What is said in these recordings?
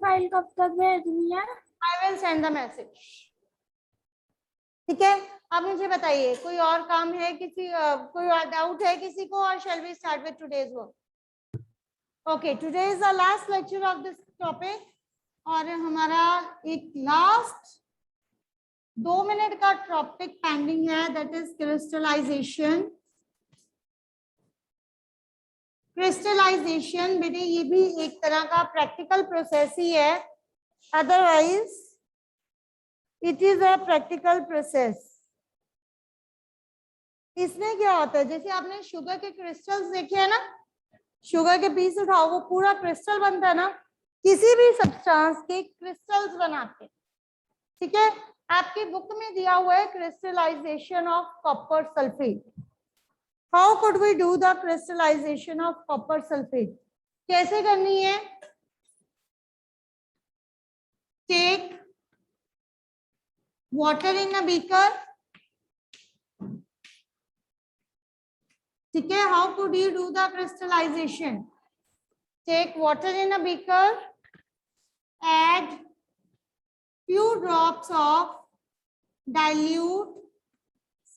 File कब तक भेजनी है? I will send the message. ठीक है, अब मुझे बताइए कोई और काम है, किसी कोई और डाउट है किसी को, और shall we start with today's work? Okay, today is the last lecture of this topic, और हमारा एक लास्ट 2 मिनट का टॉपिक पेंडिंग है, दैट इज क्रिस्टलाइजेशन। क्रिस्टलाइजेशन बेटे ये भी एक तरह का प्रैक्टिकल प्रोसेस ही है, otherwise it is a practical process. इसमें क्या होता है, जैसे आपने शुगर के क्रिस्टल्स देखे हैं ना, शुगर के पीस उठाओ वो पूरा क्रिस्टल बनता है ना, किसी भी सब्सटेंस के क्रिस्टल्स बनाते हैं। ठीक है, आपकी बुक में दिया हुआ है crystallization of copper sulphate. How could we do the crystallization of copper sulphate? कैसे करनी है? Take water in a beaker. ठीक है, how could you do the crystallization? Take water in a beaker, add few drops of dilute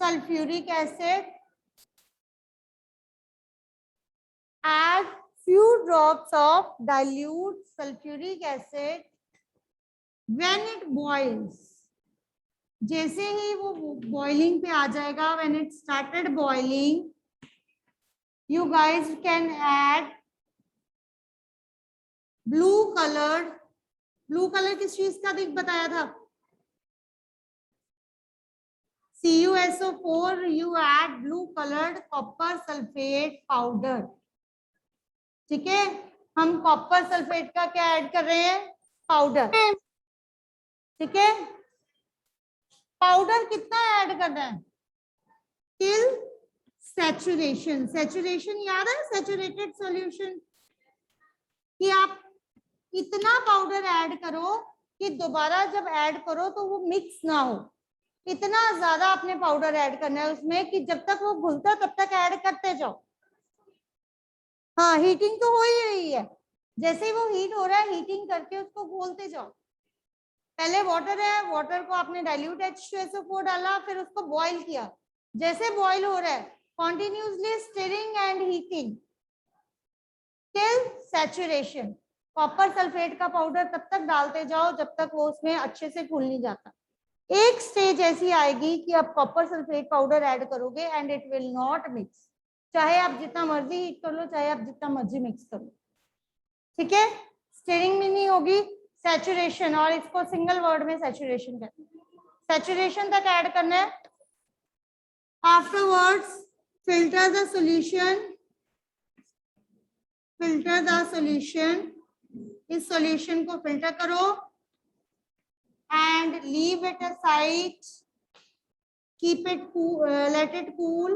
sulfuric acid, add few drops of dilute sulfuric acid when it boils। जैसे ही वो boiling पे आ जाएगा, when it started boiling, you guys can add blue colored, blue colour किस चीज का दिख बताया था? CuSO4, you add blue colored copper sulfate powder। ठीक है, हम कॉपर सल्फेट का क्या ऐड कर रहे हैं? पाउडर। ठीक है, पाउडर कितना ऐड करना है? Till saturation. सैचुरेशन याद है, सैचुरेटेड सॉल्यूशन, कि आप इतना पाउडर ऐड करो कि दोबारा जब ऐड करो तो वो मिक्स ना हो। इतना ज्यादा आपने पाउडर ऐड करना है उसमें कि जब तक वो घुलता तब तक ऐड करते जाओ। हाँ, हीटिंग तो हो ही रही है, जैसे ही वो हीट हो रहा है हीटिंग करके उसको घोलते जाओ। पहले वाटर है, वाटर को आपने डाइल्यूट H2SO4 डाला, फिर उसको बॉईल किया। जैसे बॉईल हो रहा है continuously stirring and heating till saturation. Copper sulphate का पाउडर तब तक डालते जाओ जब तक वो उसमें अच्छे से घुल नहीं जाता। एक स्टेज ऐसी आएगी कि आप कॉपर सल्फेट पाउडर ऐड करोगे and it will not mix, चाहे आप जितना मर्जी हीट कर लो, चाहे आप जितना मर्जी मिक्स कर लो। ठीक है, स्टीयरिंग में नहीं होगी, सैचुरेशन, और इसको सिंगल वर्ड में सैचुरेशन कहते हैं। सैचुरेशन तक ऐड करना है। Afterwards filter the solution, filter the solution, इस सॉल्यूशन को फिल्टर करो and leave it aside, keep it cool, let it cool।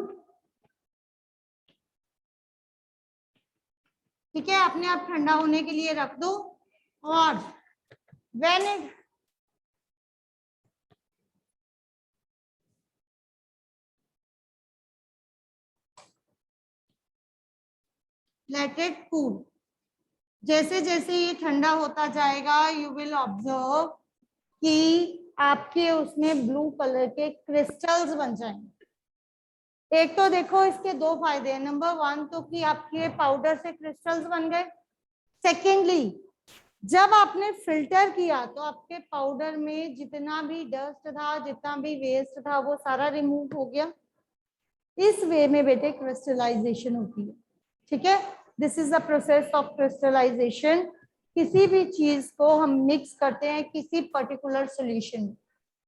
ठीक है, अपने आप ठंडा होने के लिए रख दो, और when it let it cool। जैसे जैसे ये ठंडा होता जाएगा you will observe कि आपके उसमें ब्लू कलर के क्रिस्टल्स बन जाएंगे। एक तो देखो इसके दो फायदे हैं, नंबर 1 तो कि आपके पाउडर से क्रिस्टल्स बन गए। सेकेंडली, जब आपने फिल्टर किया तो आपके पाउडर में जितना भी डस्ट था, जितना भी वेस्ट था, वो सारा रिमूव हो गया। इस वे में बेटे क्रिस्टलाइजेशन होती है। ठीक है, this is the process of crystallization. किसी भी चीज को हम मिक्स करते हैं किसी पर्टिकुलर सॉल्यूशन में,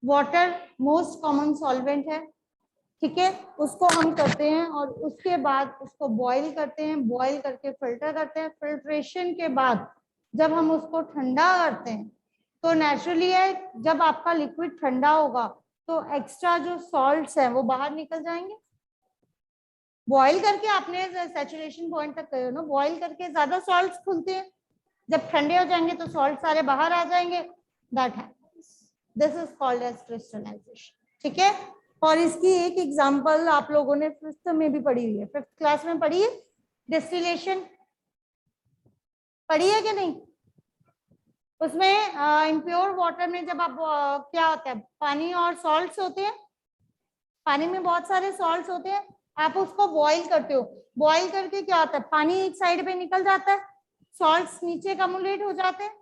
वाटर मोस्ट कॉमन सॉल्वेंट है। ठीक है, उसको हम करते हैं और उसके बाद उसको बॉईल करते हैं, बॉईल करके फिल्टर करते हैं। फिल्ट्रेशन के बाद जब हम उसको ठंडा करते हैं तो नेचुरली है, जब आपका लिक्विड ठंडा होगा तो एक्स्ट्रा जो सॉल्ट्स हैं वो बाहर निकल जाएंगे। बॉईल करके आपने सैचुरेशन पॉइंट तक करो ना, बॉईल करके ज्यादा सॉल्ट्स खुलते हैं, जब ठंडे हो जाएंगे तो सॉल्ट सारे बाहर आ जाएंगे। That happens, this is called as crystallization. ठीक है, और इसकी एक एग्जांपल आप लोगों ने 5th में भी पढ़ी हुई है, 5th क्लास में पढ़ी है, डिस्टिलेशन पढ़ी है कि नहीं? उसमें इम्प्योर वाटर में जब आप क्या होता है, पानी और सॉल्ट्स होते हैं, पानी में बहुत सारे सॉल्ट्स होते हैं, आप उसको बॉईल करते हो, बॉईल करके क्या होता है, पानी एक साइड पे निकल जाता है, सॉल्ट्स नीचे कम्युलेट हो जाते हैं,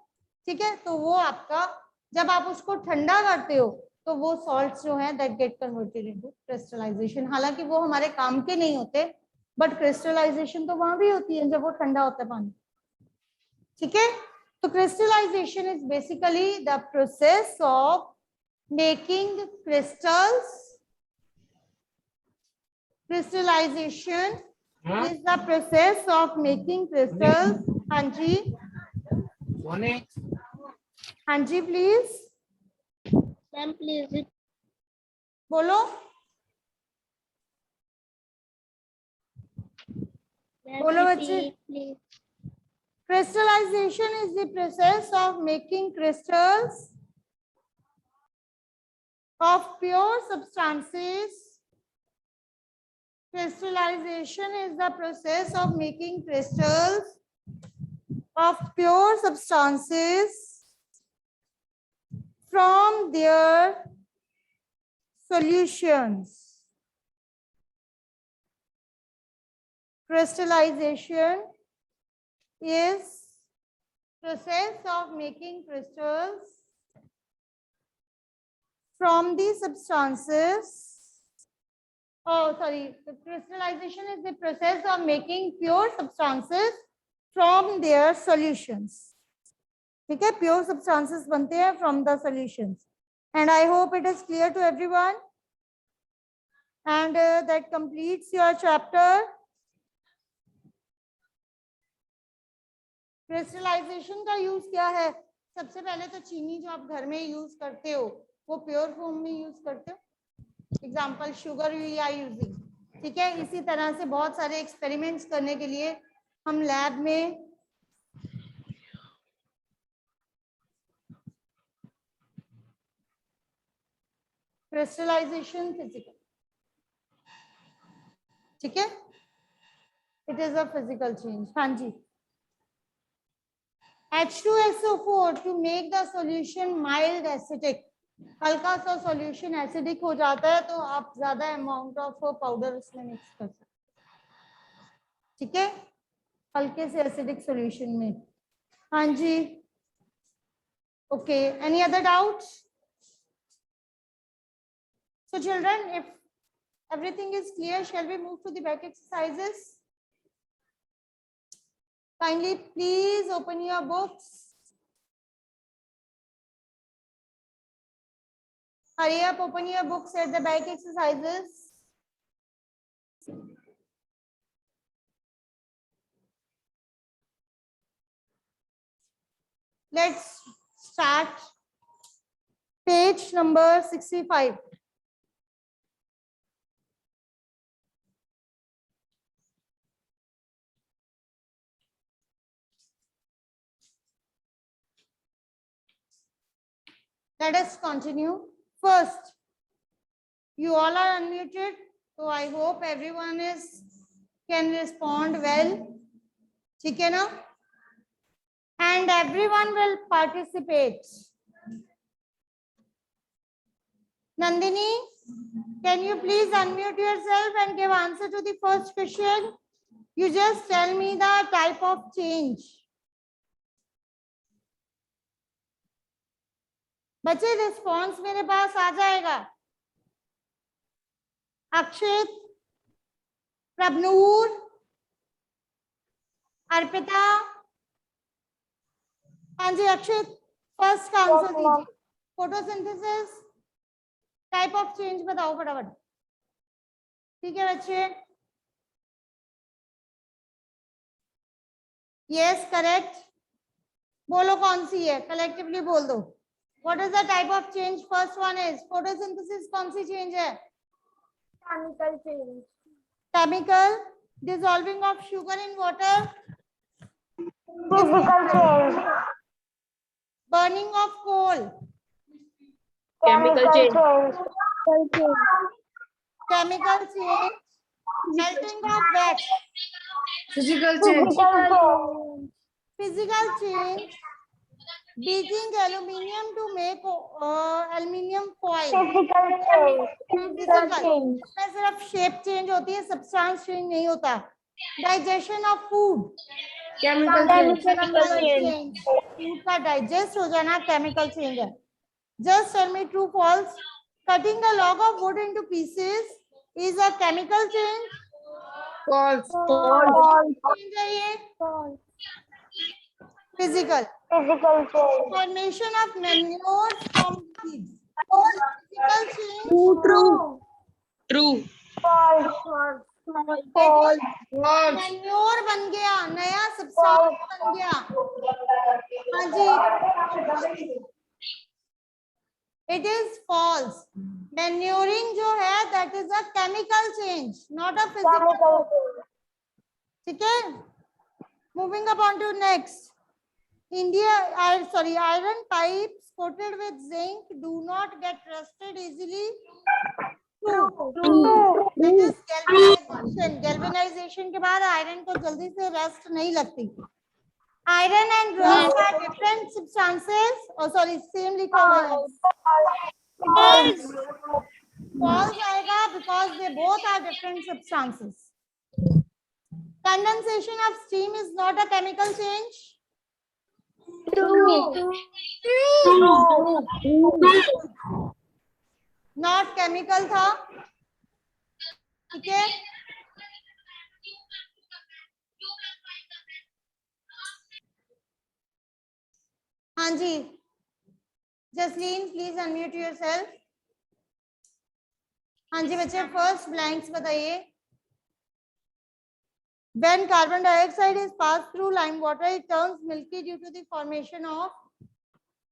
ठीक है। तो वो आपका जब आप उसको ठंडा करते हो तो वो सॉल्ट्स जो है that get converted into crystallization. हालांकि वो हमारे काम के नहीं होते, बट क्रिस्टलाइजेशन तो वहां भी होती है जब वो ठंडा होता है पानी, ठीक है। तो crystallization is basically the process of making crystals. Crystallization is the process of making crystals. हाँ जी, हाँ जी प्लीज मैम प्लीज बोलो, बोलो बच्चे। Please. Crystallization is the process of making crystals of pure substances. Crystallization is the process of making crystals of pure substances from their solutions. Crystallization is process of making crystals from the substances. Oh, sorry. The crystallization is the process of making pure substances from their solutions. ठीक है, pure substances बनते हैं from the solutions. And I hope it is clear to everyone. And that completes your chapter. Crystallization का use क्या है? सबसे पहले तो चीनी जो आप घर में यूज करते हो वो प्योर फॉर्म में यूज करते हो, example sugar we are using, ठीक है। इसी तरह से बहुत सारे एक्सपेरिमेंट्स करने के लिए हम लैब में क्रिस्टलाइजेशन फिजिकल, ठीक है, it is a physical change. हाँ जी, H2SO4 to make the solution mild acidic, हल्का सा सॉल्यूशन एसिडिक हो जाता है तो आप ज्यादा अमाउंट ऑफ पाउडर उसमें मिक्स कर सकते, ठीक है, हल्के से एसिडिक सॉल्यूशन में। हाँ जी, okay, any other doubts? So children, if everything is clear, shall we move to the back exercises? Kindly please open your books. Hurry up, open your books at the back exercises. Let's start page number 65. Let us continue. First, you all are unmuted, so I hope everyone can respond well. ठीक है ना? And everyone will participate. Nandini, can you please unmute yourself and give answer to the first question? You just tell me the type of change. बच्चे response मेरे पास आ जाएगा। अक्षित, प्रभनूर, अर्पिता, हाँ जी अक्षित, first का answer दीजिए। Photosynthesis, type of change बताओ फटाफट। ठीक है बच्चे, यस करेक्ट, बोलो कौन सी है, कलेक्टिवली बोल दो। What is the type of change? First one is photosynthesis, कौन सी चेंज है? Chemical change. Chemical, dissolving of sugar in water, physical change. burning of coal, chemical change. chemical change, melting of wax, physical change. physical change, beating aluminium to make aluminium foil. Physical change. Physical Physical. change. इसमें सिर्फ shape change होती है, substance change नहीं होता. Digestion of food. Chemical change. Chemical change. Food का digest हो जाना chemical change है. Just tell me true false. Cutting a log of wood into pieces is a chemical change. False. Change है ये. Physical. Physical change. Formation of manure from seeds. Physical change. True. True. False. False. Manure बन गया, नया substance बन गया. हाँ जी. It is false. Manuring जो है that is a chemical change, not a physical. Chemical change. ठीक है. Moving upon to next. Iron pipes coated with zinc do not get rusted easily. True. That is galvanization. Galvanization के बाद iron को जल्दी से rust नहीं लगती. Iron and rust are different substances. Oh sorry, same लिखा हुआ है. False आएगा because they both are different substances. Condensation of steam is not a chemical change. Not chemical था. ठीक है. हाँ जी. Jasleen please unmute yourself. हाँ जी बच्चे फर्स्ट ब्लैंक्स बताइए. When carbon dioxide is passed through lime water, it turns milky due to the formation of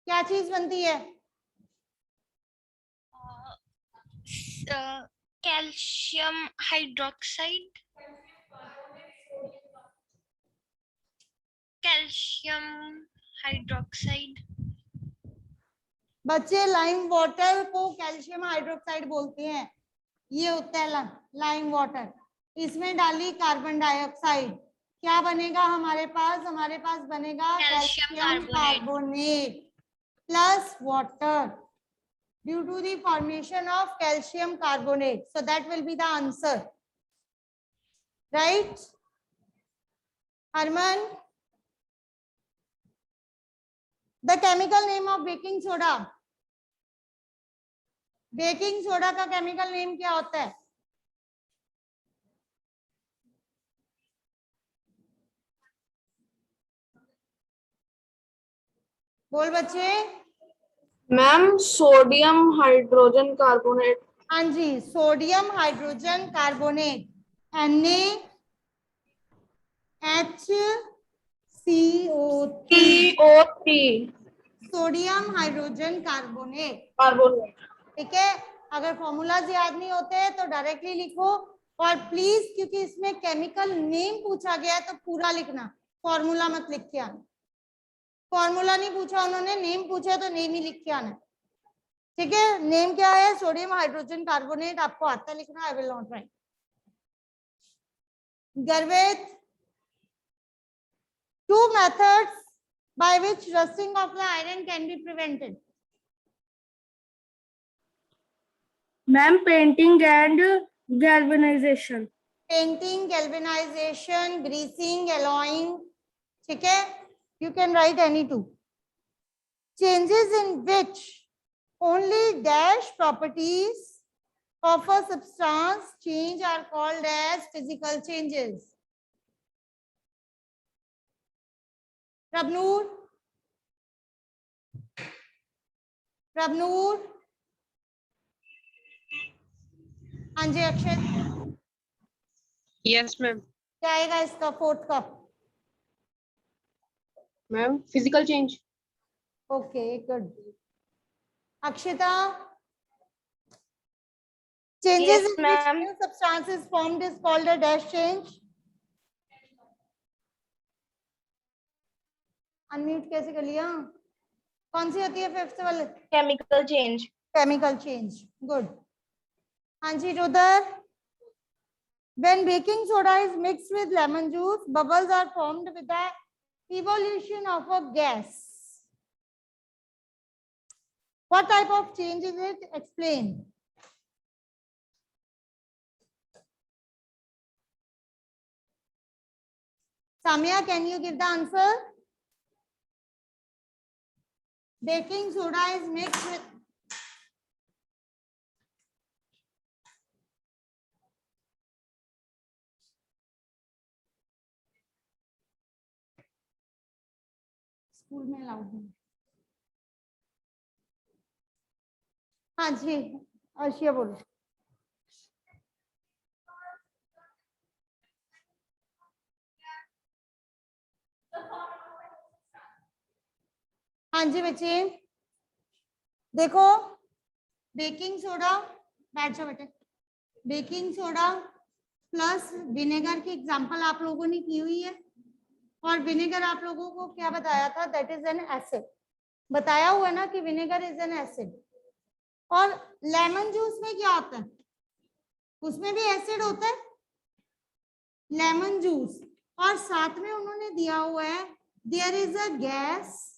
क्या चीज बनती है? Calcium hydroxide. Calcium hydroxide. बच्चे लाइम वाटर को कैल्शियम हाइड्रोक्साइड बोलते हैं. ये होता है लाइम वाटर. इसमें डाली कार्बन डाइऑक्साइड. क्या बनेगा हमारे पास? हमारे पास बनेगा calcium carbonate plus water due to the formation of calcium carbonate. So that will be the answer. Right Harman. The chemical name of baking soda. Baking soda का केमिकल नेम क्या होता है? बोल बच्चे. Ma'am sodium hydrogen carbonate. हाँ जी sodium hydrogen carbonate CO3. Sodium hydrogen carbonate. Carbonate. ठीक है. अगर फॉर्मूलाज याद नहीं होते तो डायरेक्टली लिखो. और प्लीज क्योंकि इसमें केमिकल नेम पूछा गया है तो पूरा लिखना, फॉर्मूला मत लिख के आना. फॉर्मूला नहीं पूछा उन्होंने, नेम पूछा तो नेम ही लिख के आना. ठीक है. नेम क्या है? Sodium hydrogen carbonate. आपको आता है लिखना. I will not right. गर्वित. Two methods by which rusting of the iron can be prevented. Ma'am painting and galvanisation. Painting, galvanization, greasing, alloying. ठीक है. You can write any two. Changes in which only dash properties of a substance change are called as physical changes. Prabnoor. Prabnoor. हाँ जी Akshay. Yes ma'am. क्या आएगा इसका fourth का? Ma'am physical change. Okay good. Akshita. Changes Yes, in ma'am. which new substance is formed is called a dash change. Unmute कैसे कर लिया? कौन सी होती है फिफ्थ वाले? Chemical change. Chemical change. Good. हाँ जी रुदर. When baking soda is mixed with lemon juice, bubbles are formed with the evolution of a gas. What type of change is it? Explain. Samya, can you give the answer? Baking soda is mixed with school में allowed नहीं। हाँ जी, अर्शिया बोलो। हाँ जी बच्चे, देखो baking soda, बैठ जाओ बेटे। बेकिंग सोडा प्लस विनेगर की एग्जांपल आप लोगों ने की हुई है, और विनेगर आप लोगों को क्या बताया था? That is an acid. बताया हुआ ना कि विनेगर इज एन एसिड। और लेमन जूस में क्या होता है? उसमें भी एसिड होता है, लेमन जूस। और साथ में उन्होंने दिया हुआ है देयर इज अ गैस,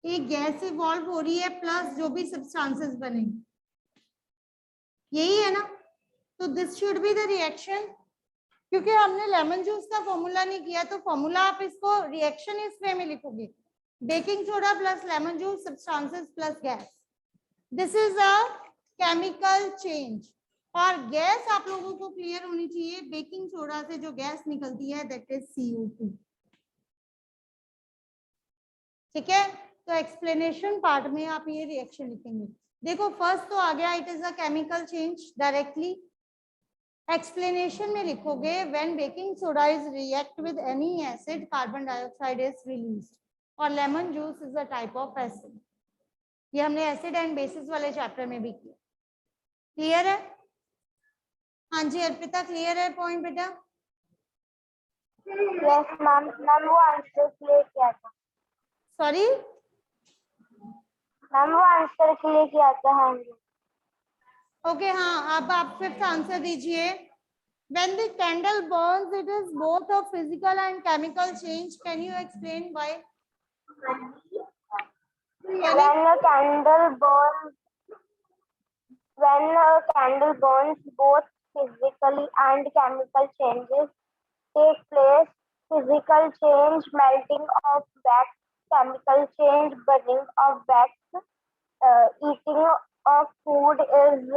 एक गैस इवॉल्व हो रही है प्लस जो भी सब्सटेंसेस बनेंगे, यही है ना? तो this should be the reaction. क्योंकि हमने लेमन जूस का फॉर्मूला नहीं किया, तो फॉर्मूला आप इसको रिएक्शन इस वे में लिखोगे, baking soda plus lemon juice substances plus gas. This is a chemical change. और गैस आप लोगों को क्लियर होनी चाहिए, बेकिंग सोडा से जो गैस निकलती है दैट इज CO2। ठीक है, तो एक्सप्लेनेशन पार्ट में आप ये रिएक्शन लिखेंगे। देखो फर्स्ट तो आ गया, it is a chemical change directly. Explanation में लिखोगे when baking soda is react with any acid carbon dioxide is released, और lemon juice is a type of acid. ये हमने एसिड एंड बेसिस वाले चैप्टर में भी किया। क्लियर है? हाँ जी अर्पिता, क्लियर है पॉइंट बेटा? Yes ma'am. मैम वो आंसर के लिए किया था। सॉरी मैम वो आंसर के लिए किया था। हाँ जी। ओके, हाँ अब आप फिफ्थ आंसर दीजिए। When the candle burns, it is both a physical and chemical change. Can you explain why? When a candle burns, both physical and chemical changes take place. Physical change, melting of wax; chemical change, burning of wax. Eating of food is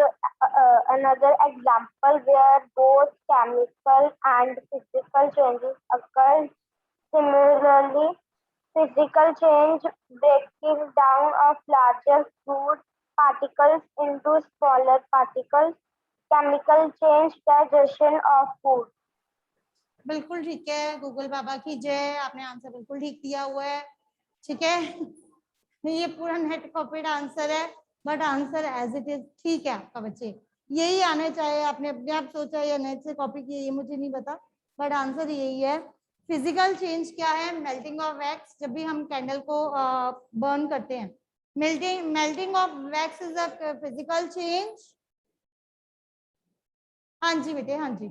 another example where both chemical and physical changes occur. Similarly, physical change, breaking down of larger food particles into smaller particles. Chemical change, digestion of food. बिल्कुल ठीक है, Google बाबा की जय, आपने answer बिल्कुल ठीक दिया हुआ है। ठीक है, ये पूरा नेट कॉपीड आंसर है, but answer as it is ठीक है आपका बच्चे। यही आने चाहिए, आपने अपने आप सोचा या नेट से कॉपी किया ये मुझे नहीं पता, बट आंसर यही है। फिजिकल चेंज क्या है? मेल्टिंग ऑफ वैक्स, जब भी हम कैंडल को बर्न करते हैं, melting of wax is a physical change. हाँ जी बेटे, हाँ जी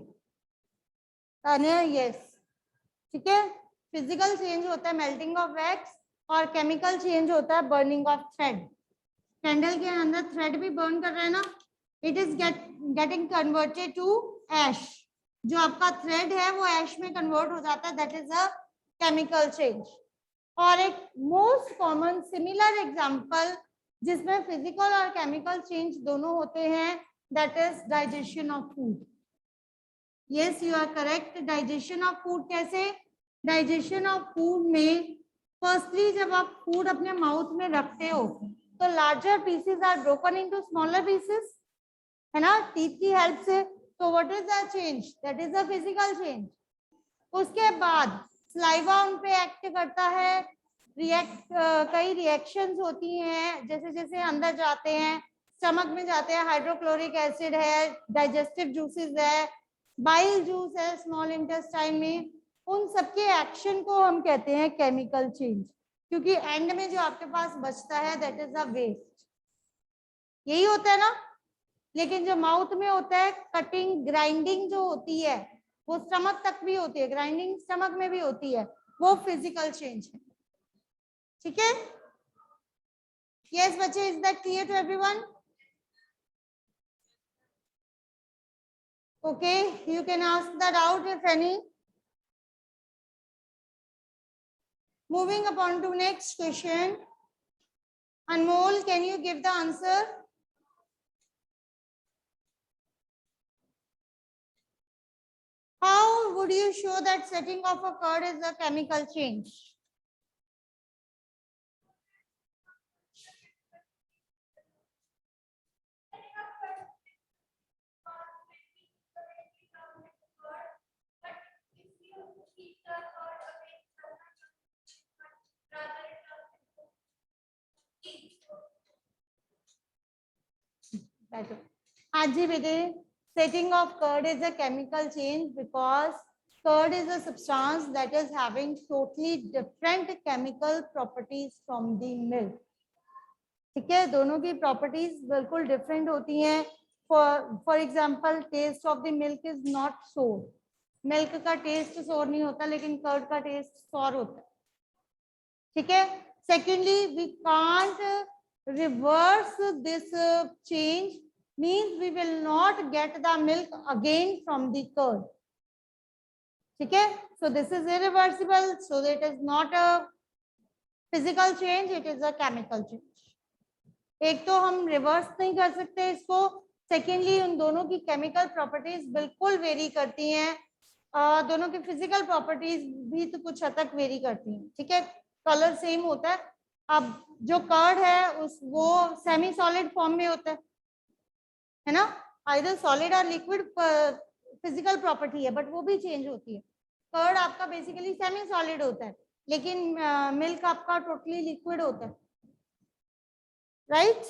तानिया, यस ठीक है। फिजिकल चेंज होता है मेल्टिंग ऑफ वैक्स, और केमिकल चेंज होता है बर्निंग ऑफ थ्रेड। कैंडल के अंदर थ्रेड भी बर्न कर रहे हैं ना, it is getting converted to ash. जो आपका थ्रेड है वो ऐश में कन्वर्ट हो जाता है, that is a chemical change. और एक मोस्ट कॉमन सिमिलर एग्जांपल जिसमें फिजिकल और केमिकल चेंज दोनों होते हैं, that is digestion of food. Yes you are correct. Digestion of food कैसे? डाइजेशन ऑफ फूड में फर्स्टली जब आप फूड अपने माउथ में रखते हो तो larger pieces are broken into smaller pieces, है ना, टीथ की हेल्प से। तो what is the change? That is a physical change. उसके बाद सलाइवा उन पे एक्ट करता है, कई रिएक्शंस होती हैं, जैसे जैसे अंदर जाते हैं, स्टमक में जाते हैं, हाइड्रोक्लोरिक एसिड है, डाइजेस्टिव जूसेस है, बाइल जूस है स्मॉल इंटेस्टाइन में, उन सबके एक्शन को हम कहते हैं केमिकल चेंज। क्योंकि एंड में जो आपके पास बचता है दैट इज अ वेस्ट, यही होता है ना। लेकिन जो माउथ में होता है, कटिंग ग्राइंडिंग जो होती है वो स्टमक तक भी होती है, ग्राइंडिंग स्टमक में भी होती है, वो फिजिकल चेंज है। ठीक है, Yes, bache, is that clear to everyone? Okay, you can ask that out if any. Moving upon to next question. Anmol, can you give the answer? How would you show that setting of a curd is a chemical change? Aji bete, setting of curd is a chemical change because curd is a substance that is having totally different chemical properties from the milk. ठीक है, दोनों की properties बिल्कुल different होती हैं. For example, taste of the milk is not sour. Milk का taste sour नहीं होता, लेकिन curd का taste sour होता है. ठीक है. Secondly, we can't reverse this change, means we will not get the milk again from the curd. ठीक है. So this is irreversible, so it is not a physical change, it is a chemical change. एक तो हम reverse नहीं कर सकते इसको, secondly उन दोनों की केमिकल प्रॉपर्टीज बिल्कुल वेरी करती हैं, दोनों की फिजिकल प्रॉपर्टीज भी तो कुछ हद तक वेरी करती हैं. ठीक है, कलर सेम होता है. अब जो कर्ड है वो सेमी सॉलिड फॉर्म में होता है ना, आइदर सॉलिड और लिक्विड फिजिकल प्रॉपर्टी है, बट वो भी चेंज होती है. कर्ड आपका बेसिकली सेमी सॉलिड होता है, लेकिन मिल्क आपका टोटली लिक्विड होता है. Right?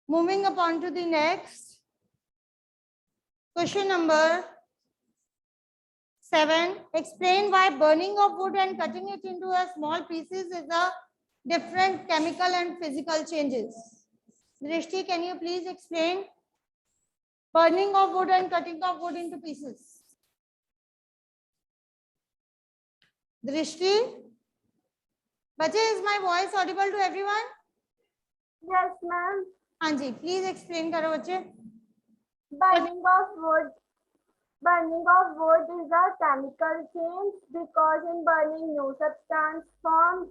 Moving upon to the next question, number 7. Explain why burning of wood and cutting it into a small pieces is a different chemical and physical changes. Drishti, can you please explain burning of wood and cutting of wood into pieces? Drishti? Bache, is my voice audible to everyone? Yes, ma'am. हाँ जी, please explain करो बच्चे. Burning of wood is a chemical change because in burning new substance forms,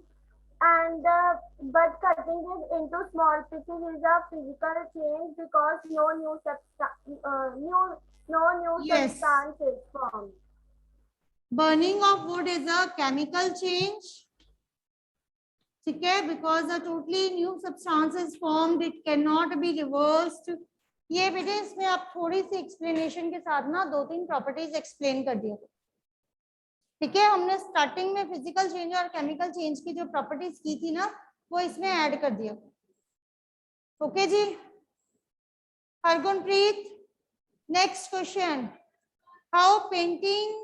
and but cutting it into small pieces is a physical change because no new Yes. substance is formed. Burning of wood is a chemical change. ठीक है, because a totally new substance is formed, it cannot be reversed. ये बेटे इसमें आप थोड़ी सी explanation के साथ ना 2-3 प्रॉपर्टीज एक्सप्लेन कर दिया. ठीक है, हमने स्टार्टिंग में फिजिकल चेंज और केमिकल चेंज की जो प्रॉपर्टीज की थी ना, वो इसमें ऐड कर दिया. ओके जी. Hargunpreet, next question. How painting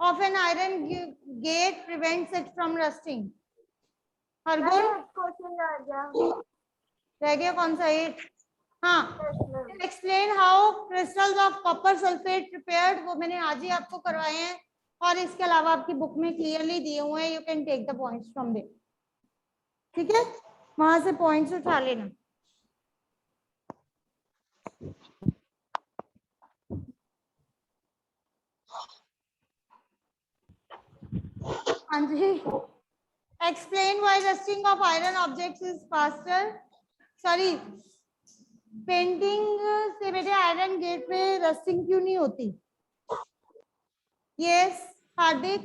of an iron gate prevents it from rusting? Hargun, रह गया कौन सा? 8. हाँ, explain how crystals of copper sulphate prepared. वो मैंने आज ही आपको करवाए हैं, और इसके अलावा आपकी बुक में क्लियरली दिए हुए हैं. You can take the points from there. ठीक है, वहां से पॉइंट्स उठा लेना. हाँ जी. Explain why rusting of iron objects is faster. Sorry, painting से बेटे आयरन गेट पे रस्टिंग क्यों नहीं होती? यस, हार्दिक,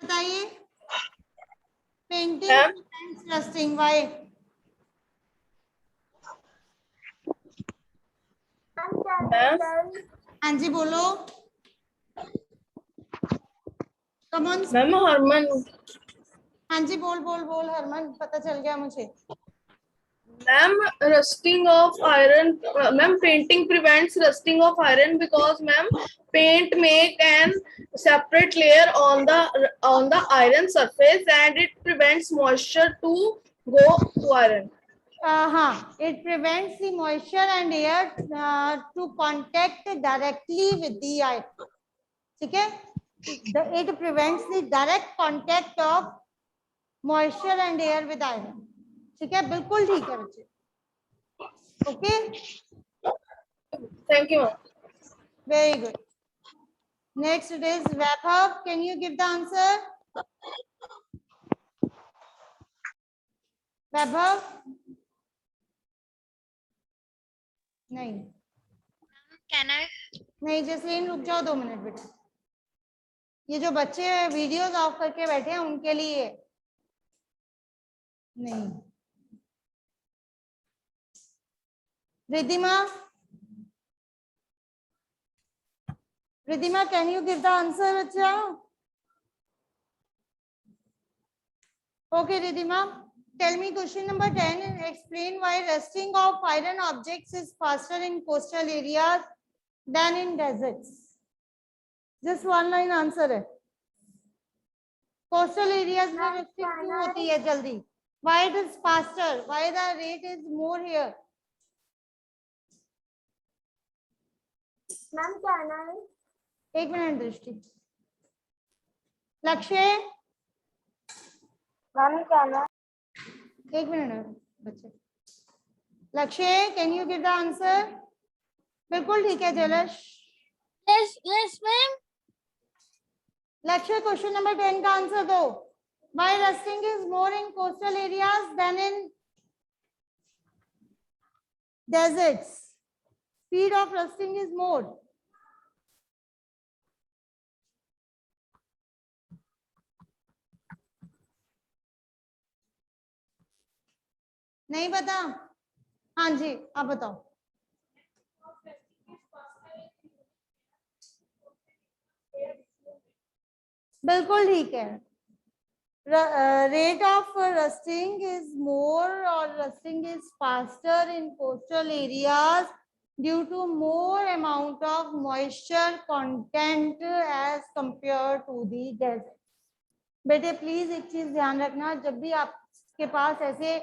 बताइए. Painting rusting why? हाँ जी बोलो. Come on ma'am. हरमन. हाँ जी, बोल बोल बोल हरमन, पता चल गया मुझे. Ma'am, rusting of iron. Ma'am, painting prevents rusting of iron because ma'am, paint make an separate layer on the iron surface and it prevents moisture to go to iron. हाँ, it prevents the moisture and air to contact directly with the iron. ठीक है, it prevents the direct contact of moisture and air with iron. ठीक है, बिल्कुल ठीक है बच्चे. Okay, Thank you, ma'am. very good. Next it is Vaibhav. Can you give the answer? Vaibhav? नहीं. Can I? नहीं जसलीन रुक जाओ 2 मिनट बेटा. ये जो बच्चे वीडियोस ऑफ करके बैठे हैं उनके लिए नहीं. Riddhima, can you give the answer बच्चा? Okay Riddhima, tell me question number 10 and explain why rusting of iron objects is faster in coastal areas than in deserts. Just one line answer है. Coastal areas में rusting क्यों होती है जल्दी? Why it is faster? Why the rate is more here? Ma'am, can I? एक minute दृष्टि. लक्ष्य, Ma'am, can I? एक मिनट बच्चे. लक्ष्य, can you give the answer? बिल्कुल ठीक है जलश. Yes, ma'am. लक्ष्य, क्वेश्चन नंबर 10 का आंसर दो. Why rusting is more in coastal areas than in deserts? Speed of rusting is more. नहीं पता? हाँ जी, आप बताओ. बिल्कुल ठीक है. Rate of rusting is more or rusting is faster in coastal areas due to more amount of moisture content as compared to the desert. बेटे please एक चीज ध्यान रखना, जब भी आपके पास ऐसे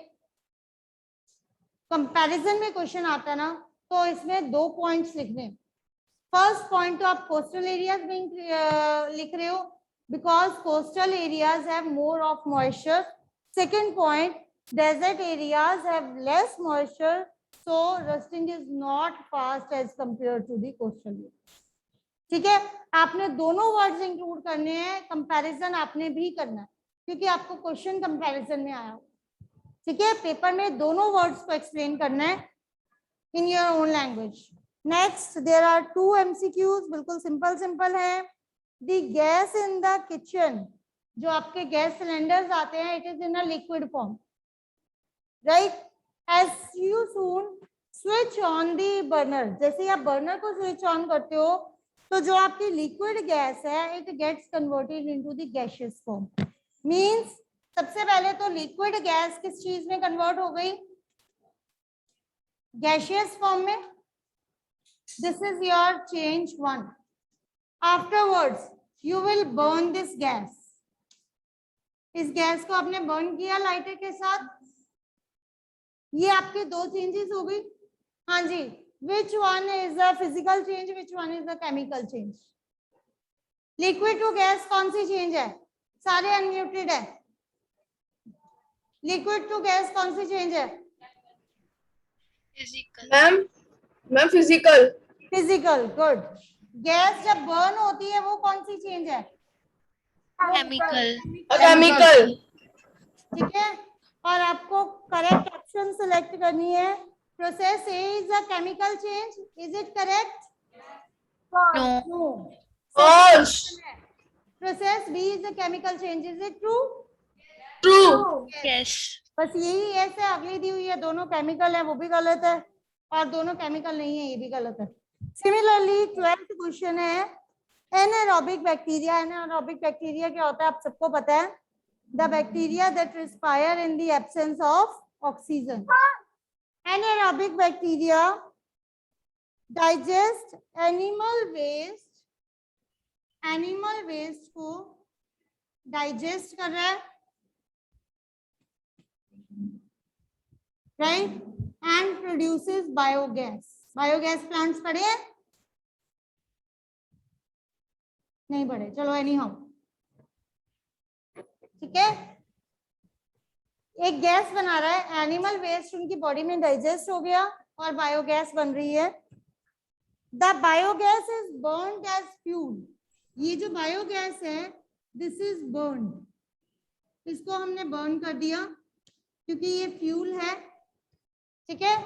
कंपैरिजन में क्वेश्चन आता है ना, तो इसमें 2 पॉइंट्स लिखने. फर्स्ट पॉइंट तो आप कोस्टल एरियाज में लिख रहे हो because coastal areas have more of moisture. Second point, desert areas have less moisture, so rusting is not fast as compared to the coastal areas. ठीक है, आपने दोनों वर्ड्स इंक्लूड करने हैं. कंपैरिजन आपने भी करना है क्योंकि आपको क्वेश्चन कंपैरिजन में आया हो. ठीक है, पेपर में दोनों वर्ड्स को एक्सप्लेन करना है in your own language. Next there are 2 MCQs. बिल्कुल सिंपल है. The gas in the kitchen, जो आपके गैस सिलेंडर्स आते हैं, it is in a liquid form, right? As you soon switch on the burner, जैसे आप बर्नर को switch on करते हो तो जो आपकी लिक्विड गैस है it gets converted into the gaseous form. Means सबसे पहले तो लिक्विड गैस किस चीज में कन्वर्ट हो गई? गैसियस फॉर्म में. This is your change 1. Afterwards, you will burn this gas. इस गैस को आपने बर्न किया लाइटर के साथ. ये आपके 2 चेंजेस हो गई. हाँ जी, which one is a physical change, which one is a chemical change? Liquid to gas कौन सी चेंज है? सारे अनम्यूटेड है. लिक्विड टू गैस कौन सी चेंज है? Physical. Ma'am, physical. Physical. Good. Gas जब बर्न होती है वो कौन सी चेंज है? Chemical. A chemical. ठीक है, और आपको करेक्ट ऑप्शन सिलेक्ट करनी है. Process A is a chemical change. Is it correct? No. No. False. Process B is a chemical change. Is it true? True. Yes. बस यही ऐसे अगली दी हुई है, दोनों केमिकल है वो भी गलत है, और दोनों केमिकल नहीं है ये भी गलत है. सिमिलरली 12th क्वेश्चन है एनारोबिक बैक्टीरिया. एनारोबिक बैक्टीरिया क्या होता है आप सबको पता है? The bacteria that respire in the absence of oxygen. Anaerobic bacteria digest animal waste को डाइजेस्ट कर रहा है, right, and produces biogas. Biogas plants पढ़े हैं? नहीं पढ़े, चलो एनी हाउ, ठीक है। एक गैस बना रहा है, एनिमल वेस्ट उनकी बॉडी में डाइजेस्ट हो गया और बायोगैस बन रही है। The biogas is burned as fuel. ये जो बायोगैस है दिस इज बर्न्ड, इसको हमने बर्न कर दिया क्योंकि ये फ्यूल है, ठीक है।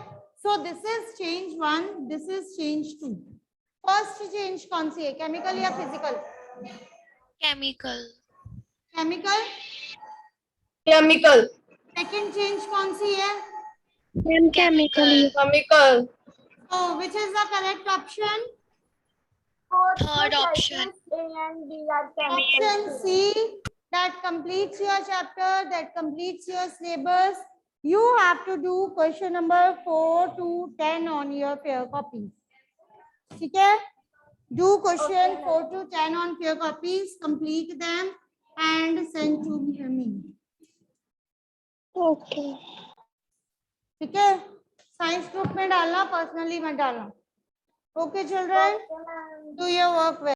So this is change 1, this is change 2। First change कौन सी है, केमिकल या physical? Chemical. Chemical. Chemical. Second change कौन सी है? Chemical. Chemical. So which is the correct option? Both Third the option. choices A and B are chemical. Option C. That completes your chapter, that completes your syllabus. You have to do question number 4 to 10 on your fair copies. ठीक है? Do question 4 to 10 on fair copies, complete them and send to me. Okay. ठीक है? Science group में डालना, personally मत डालना. Okay, children, Okay, ma'am. do your work well.